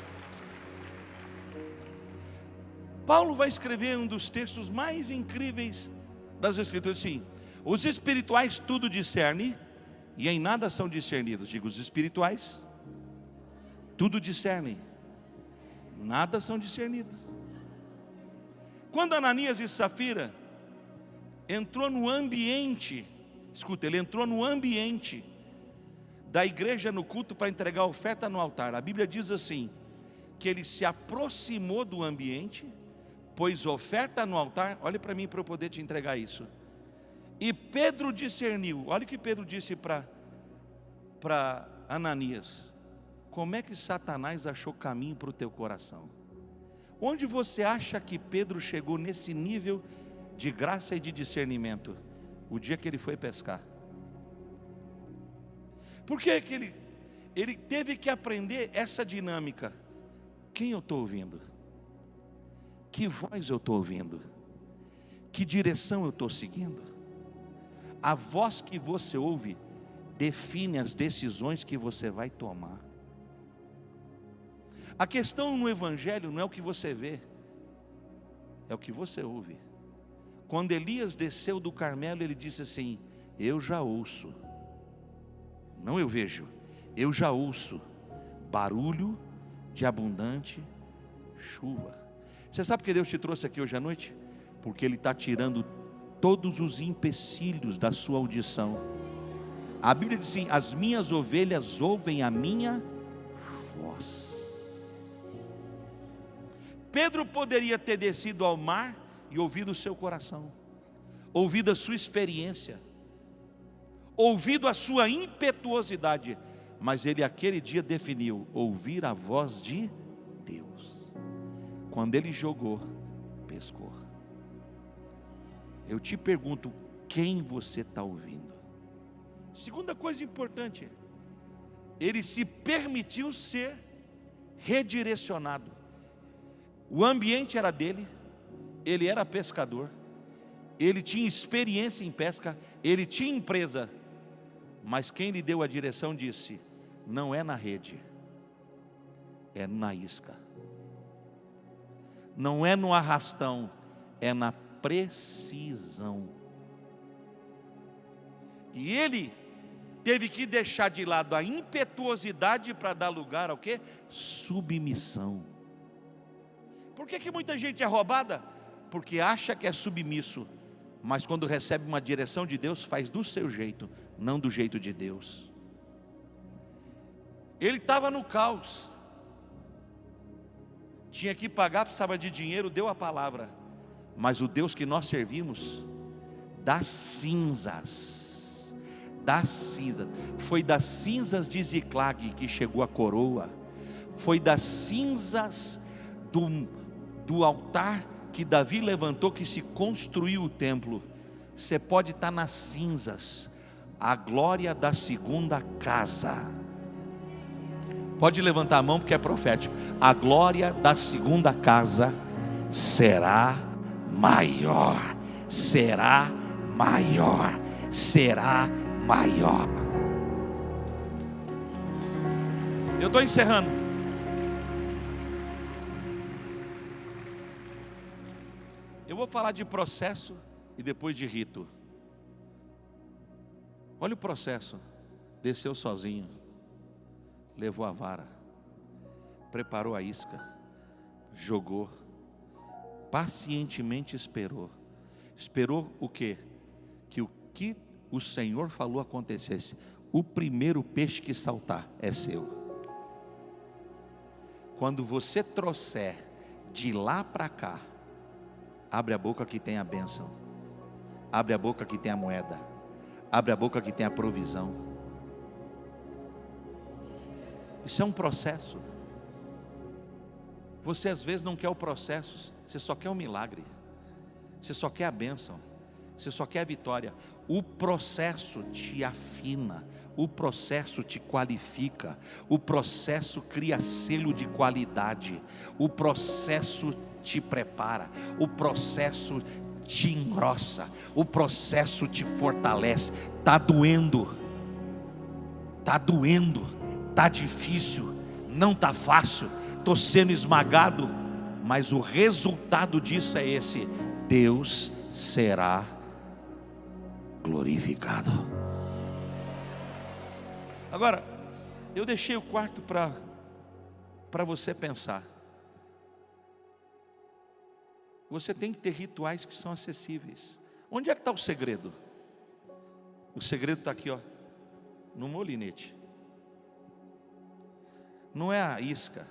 Paulo vai escrever um dos textos mais incríveis das Escrituras, sim. Os espirituais tudo discernem, e em nada são discernidos. Digo, os espirituais tudo discernem, nada são discernidos. Quando Ananias e Safira entrou no ambiente, escuta, ele entrou no ambiente da igreja no culto para entregar a oferta no altar. A Bíblia diz assim, que ele se aproximou do ambiente, pôs oferta no altar. Olhe para mim para eu poder te entregar isso. E Pedro discerniu. Olha o que Pedro disse para Ananias: como é que Satanás achou caminho para o teu coração? Onde você acha que Pedro chegou nesse nível de graça e de discernimento? O dia que ele foi pescar. Por que que ele teve que aprender essa dinâmica? Quem eu estou ouvindo? Que voz eu estou ouvindo? Que direção eu estou seguindo? A voz que você ouve define as decisões que você vai tomar. A questão no Evangelho não é o que você vê, é o que você ouve. Quando Elias desceu do Carmelo, ele disse assim: eu já ouço, não eu vejo, eu já ouço barulho de abundante chuva. Você sabe por que Deus te trouxe aqui hoje à noite? Porque Ele está tirando todos os empecilhos da sua audição. A Bíblia diz assim: as minhas ovelhas ouvem a minha voz. Pedro poderia ter descido ao mar e ouvido o seu coração, ouvido a sua experiência, ouvido a sua impetuosidade, mas ele aquele dia definiu ouvir a voz de Deus. Quando ele jogou, pescou. Eu te pergunto, quem você está ouvindo? Segunda coisa importante, ele se permitiu ser redirecionado. O ambiente era dele, ele era pescador, ele tinha experiência em pesca, ele tinha empresa, mas quem lhe deu a direção disse: não é na rede, é na isca, não é no arrastão, é na precisão. E ele teve que deixar de lado a impetuosidade para dar lugar ao quê? Submissão. Por que muita gente é roubada? Porque acha que é submisso, mas quando recebe uma direção de Deus, faz do seu jeito, não do jeito de Deus. Ele estava no caos, tinha que pagar, precisava de dinheiro, deu a palavra. Mas o Deus que nós servimos, das cinzas, foi das cinzas de Ziclag que chegou a coroa, foi das cinzas do altar que Davi levantou, que se construiu o templo. Você pode estar nas cinzas, a glória da segunda casa. Pode levantar a mão porque é profético. A glória da segunda casa será maior. Será maior. Será maior. Eu estou encerrando. Eu vou falar de processo e depois de rito. Olha o processo. Desceu sozinho, levou a vara, preparou a isca, jogou, pacientemente esperou. Esperou o quê? Que o que o Senhor falou acontecesse. O primeiro peixe que saltar é seu. Quando você trouxer de lá para cá, abre a boca que tem a bênção, abre a boca que tem a moeda, abre a boca que tem a provisão. Isso é um processo. Você às vezes não quer o processo, você só quer o milagre, você só quer a bênção, você só quer a vitória. O processo te afina, o processo te qualifica, o processo cria selo de qualidade, o processo te prepara, o processo te engrossa, o processo te fortalece. Está doendo, está difícil, não está fácil, estou sendo esmagado, mas o resultado disso é esse: Deus será glorificado. Agora, eu deixei o quarto para você pensar. Você tem que ter rituais que são acessíveis. Onde é que está o segredo? O segredo está aqui, ó, no molinete. Não é a isca,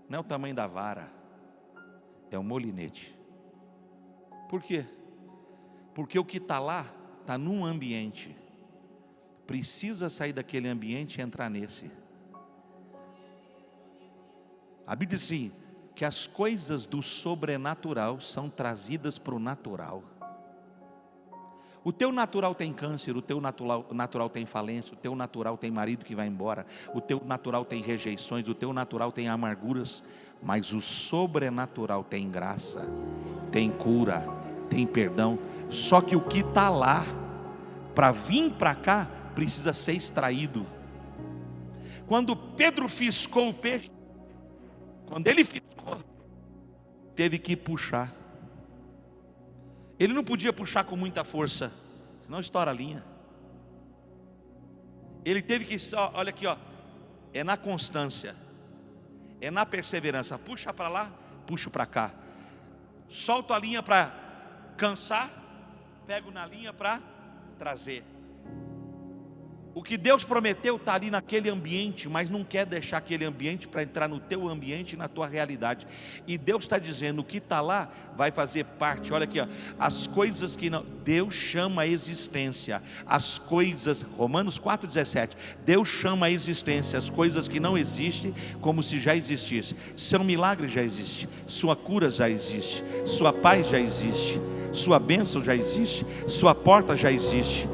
não é o tamanho da vara, é o molinete. Por quê? Porque o que está lá, está num ambiente, precisa sair daquele ambiente e entrar nesse. A Bíblia diz assim, que as coisas do sobrenatural são trazidas para o natural. O teu natural tem câncer, o teu natural tem falência, o teu natural tem marido que vai embora, o teu natural tem rejeições, o teu natural tem amarguras, mas o sobrenatural tem graça, tem cura, tem perdão. Só que o que está lá, para vir para cá, precisa ser extraído. Quando Pedro fiscou o peixe, quando ele fiscou, teve que puxar. Ele não podia puxar com muita força, senão estoura a linha. Ele teve que, olha aqui, ó, é na constância, é na perseverança. Puxa para lá, puxo para cá. Solto a linha para cansar, pego na linha para trazer. O que Deus prometeu está ali naquele ambiente, mas não quer deixar aquele ambiente para entrar no teu ambiente e na tua realidade. E Deus está dizendo, o que está lá vai fazer parte. Olha aqui, ó, as coisas que não, Deus chama a existência, as coisas, Romanos 4,17, Deus chama a existência, as coisas que não existem como se já existisse. Seu milagre já existe, sua cura já existe, sua paz já existe, sua bênção já existe, sua porta já existe,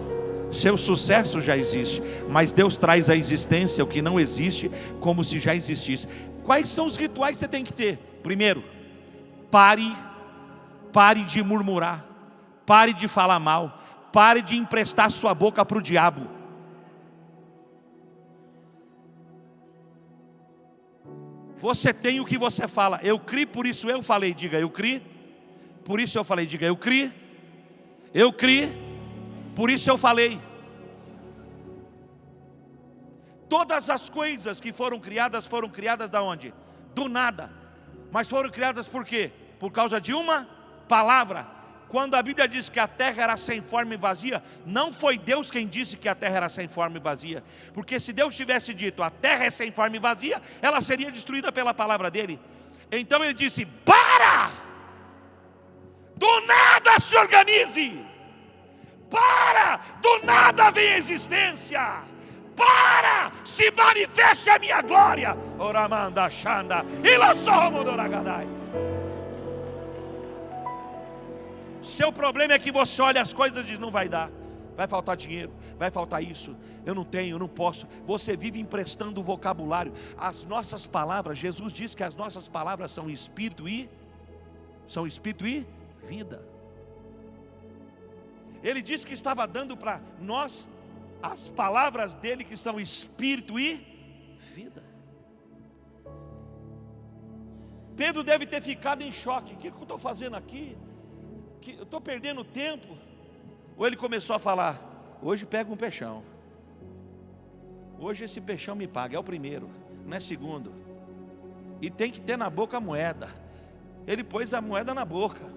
seu sucesso já existe, mas Deus traz à existência o que não existe como se já existisse. Quais são os rituais que você tem que ter? Primeiro, pare de murmurar, pare de falar mal, pare de emprestar sua boca para o diabo. Você tem o que você fala. Eu criei, por isso eu falei. Diga, eu criei. Por isso eu falei. Diga, eu criei. Eu criei. Por isso eu falei. Todas as coisas que foram criadas da onde? Do nada. Mas foram criadas por quê? Por causa de uma palavra. Quando a Bíblia diz que a terra era sem forma e vazia, não foi Deus quem disse que a terra era sem forma e vazia. Porque se Deus tivesse dito a terra é sem forma e vazia, ela seria destruída pela palavra dele. Então ele disse, para! Do nada se organize! Para! Do nada vem a existência! Para! Se manifeste a minha glória! Oramanda Shanda Ilassomodoragadai. Seu problema é que você olha as coisas e diz, não vai dar, vai faltar dinheiro, vai faltar isso, eu não tenho, eu não posso. Você vive emprestando o vocabulário. As nossas palavras, Jesus diz que as nossas palavras são espírito e vida. Ele disse que estava dando para nós as palavras dele que são espírito e vida. Pedro deve ter ficado em choque. O que eu estou fazendo aqui? Eu estou perdendo tempo. Ou ele começou a falar: hoje pega um peixão, hoje esse peixão me paga, é o primeiro, não é segundo. E tem que ter na boca a moeda. Ele pôs a moeda na boca,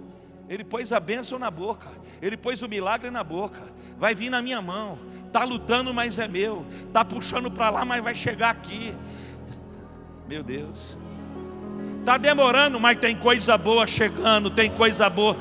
ele pôs a bênção na boca, ele pôs o milagre na boca. Vai vir na minha mão. Está lutando, mas é meu. Está puxando para lá, mas vai chegar aqui. Meu Deus. Está demorando, mas tem coisa boa chegando. Tem coisa boa.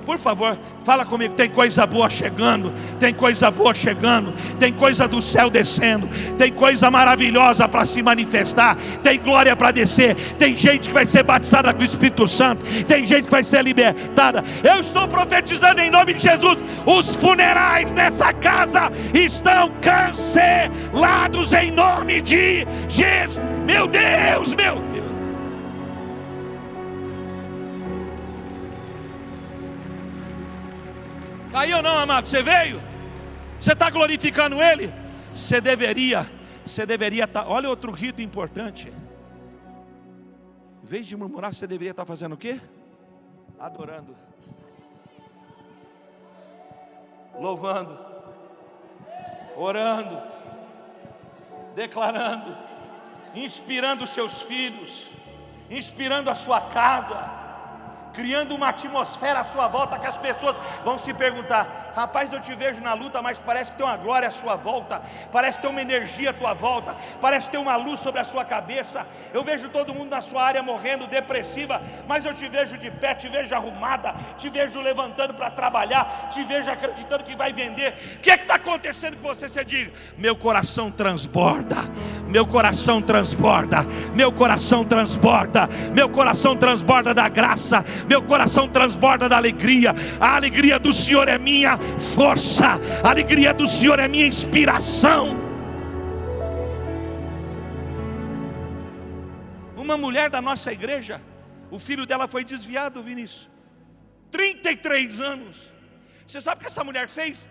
Por favor, fala comigo. Tem coisa boa chegando. Tem coisa boa chegando. Tem coisa do céu descendo. Tem coisa maravilhosa para se manifestar. Tem glória para descer. Tem gente que vai ser batizada com o Espírito Santo. Tem gente que vai ser libertada. Eu estou profetizando em nome de Jesus. Os funerais nessa casa estão cancelados em nome de Jesus. Meu Deus, meu Deus. Aí ou não, amado? Você veio? Você está glorificando Ele? Você deveria estar. Olha outro rito importante. Em vez de murmurar, você deveria estar fazendo o quê? Adorando, louvando, orando, declarando, inspirando os seus filhos, inspirando a sua casa, criando uma atmosfera à sua volta que as pessoas vão se perguntar: rapaz, eu te vejo na luta, mas parece que tem uma glória à sua volta, parece que tem uma energia à tua volta, parece que tem uma luz sobre a sua cabeça. Eu vejo todo mundo na sua área morrendo, depressiva, mas eu te vejo de pé, te vejo arrumada, te vejo levantando para trabalhar, te vejo acreditando que vai vender. O que está acontecendo com você? Você diga: meu coração transborda, meu coração transborda, meu coração transborda, meu coração transborda da graça, meu coração transborda da alegria. A alegria do Senhor é minha força, a alegria do Senhor é minha inspiração. Uma mulher da nossa igreja, o filho dela foi desviado, Vinícius, 33 anos. Você sabe o que essa mulher fez?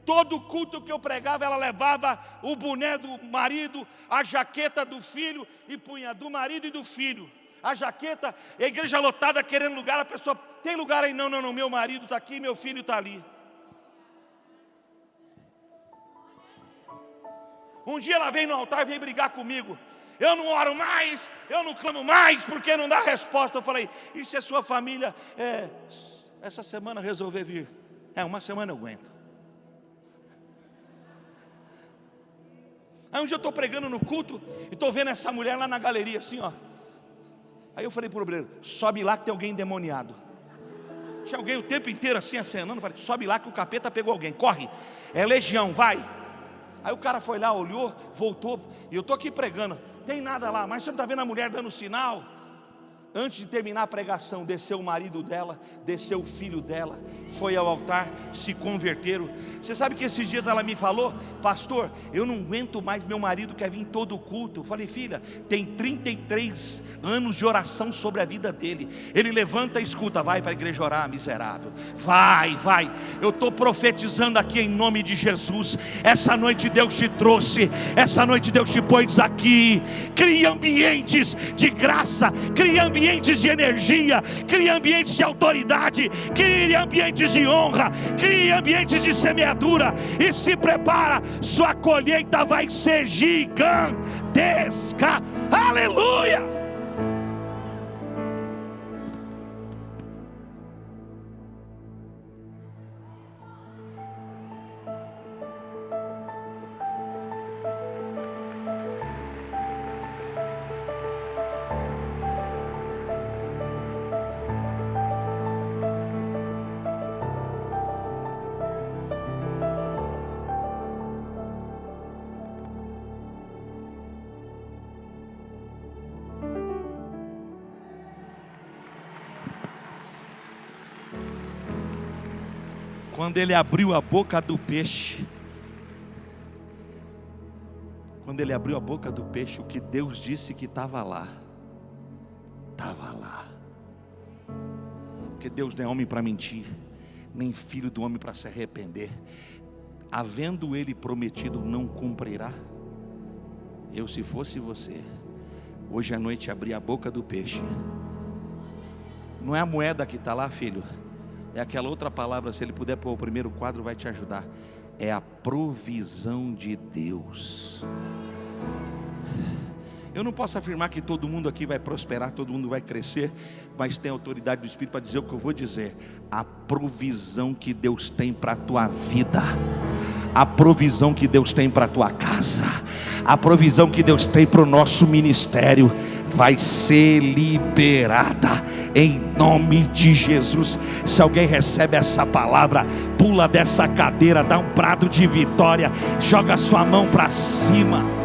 Todo culto que eu pregava, ela levava o boné do marido, a jaqueta do filho, e punha do marido e do filho a jaqueta. A igreja lotada querendo lugar, a pessoa: tem lugar aí? Não, meu marido está aqui, meu filho está ali. Um dia ela veio no altar e veio brigar comigo: eu não oro mais, eu não clamo mais, porque não dá resposta. Eu falei: e se a sua família essa semana resolver vir? Uma semana eu aguento. Aí um dia eu estou pregando no culto e estou vendo essa mulher lá na galeria assim, ó. Aí eu falei para o obreiro: sobe lá que tem alguém endemoniado. Tinha alguém o tempo inteiro assim acenando. Eu falei: sobe lá que o capeta pegou alguém, corre, é legião, vai. Aí o cara foi lá, olhou, voltou. E eu estou aqui pregando, tem nada lá, mas você não está vendo a mulher dando sinal? Antes de terminar a pregação, desceu o marido dela, desceu o filho dela, foi ao altar, se converteram. Você sabe que esses dias ela me falou: pastor, eu não aguento mais, meu marido quer vir em todo o culto. Eu falei: filha, tem 33 anos de oração sobre a vida dele. Ele levanta e escuta: vai para a igreja orar, miserável. Vai. Eu estou profetizando aqui em nome de Jesus. Essa noite Deus te trouxe, essa noite Deus te pôs aqui. Cria ambientes de graça, cria ambientes de energia, cria ambientes de autoridade, cria ambientes de honra, cria ambientes de semeadura. E se prepara, sua colheita vai ser gigantesca. Aleluia! Quando ele abriu a boca do peixe, Quando ele abriu a boca do peixe, o que Deus disse que estava lá, estava lá. Porque Deus não é homem para mentir, nem filho do homem para se arrepender. Havendo ele prometido, não cumprirá? Eu, se fosse você, hoje à noite abrir a boca do peixe. Não é a moeda que está lá, filho, é aquela outra palavra. Se ele puder pôr o primeiro quadro, vai te ajudar. É a provisão de Deus. Eu não posso afirmar que todo mundo aqui vai prosperar, todo mundo vai crescer, mas tem autoridade do Espírito para dizer o que eu vou dizer. A provisão que Deus tem para a tua vida, a provisão que Deus tem para a tua casa, a provisão que Deus tem para o nosso ministério, vai ser liberada em nome de Jesus. Se alguém recebe essa palavra, pula dessa cadeira, dá um brado de vitória, joga sua mão para cima.